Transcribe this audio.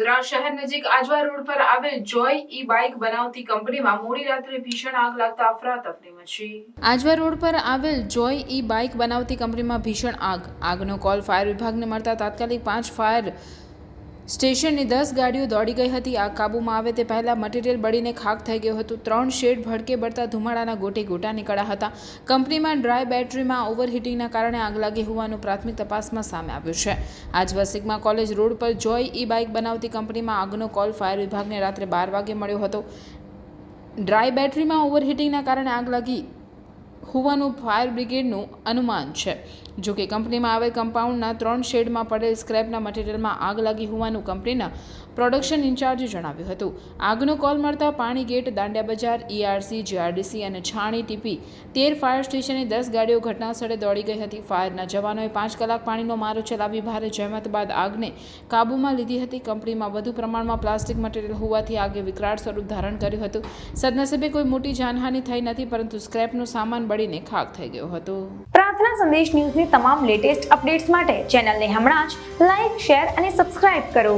વડોદરા શહેર નજીક આજવા રોડ પર આવેલ જોય ઈ બાઇક બનાવતી કંપનીમાં મોડી રાત્રે ભીષણ આગ લાગતા અફરાતફરી મચી। આજવા રોડ પર આવેલ જોય ઈ બાઇક બનાવતી કંપનીમાં ભીષણ આગનો કોલ ફાયર વિભાગને મળતા તાત્કાલિક 5 ફાયર સ્ટેશનની 10 ગાડીઓ દોડી ગઈ હતી। આગ કાબૂમાં આવે તે પહેલાં મટીરિયલ બળીને ખાખ થઈ ગયું હતું। 3 શેડ ભડકે બળતા ધુમાડાના ગોટે ગોટા નીકળ્યા હતા। કંપનીમાં ડ્રાય બેટરીમાં ઓવરહીટિંગના કારણે આગ લાગી હોવાનું પ્રાથમિક તપાસમાં સામે આવ્યું છે। આજવા સિગ્મા કોલેજ રોડ પર જોય ઈ બાઇક બનાવતી કંપનીમાં આગનો કોલ ફાયર વિભાગને રાત્રે 12 વાગે મળ્યો હતો। ડ્રાય બેટરીમાં ઓવરહીટિંગના કારણે આગ લાગી હોવાનું ફાયર બ્રિગેડનું અનુમાન છે। જો કે કંપનીમાં આવેલ કમ્પાઉન્ડના 3 શેડમાં પડેલ સ્ક્રેપના મટીરિયલમાં આગ લાગી હોવાનું કંપનીના પ્રોડક્શન ઇન્ચાર્જે જણાવ્યું હતું। આગનો કોલ મળતા પાણી ગેટ, દાંડિયા બજાર, ERC, GRDC અને છાણી ટીપી 13 ફાયર સ્ટેશનની 10 ગાડીઓ ઘટનાસ્થળે દોડી ગઈ હતી। ફાયરના જવાનોએ 5 કલાક પાણીનો મારો ચલાવી ભારે જહેમત બાદ આગને કાબૂમાં લીધી હતી। કંપનીમાં વધુ પ્રમાણમાં પ્લાસ્ટિક મટીરિયલ હોવાથી આગે વિકરાળ સ્વરૂપ ધારણ કર્યું હતું। સદનસીબે કોઈ મોટી જાનહાનિ થઈ નથી, પરંતુ સ્ક્રેપનો સામાન બળીને ખાખ થઈ ગયો હતો। પ્રાર્થના સંદેશ ન્યૂઝની તમામ લેટેસ્ટ અપડેટ્સ માટે ચેનલને હમણાં જ લાઇક, શેર અને સબસ્ક્રાઇબ કરો।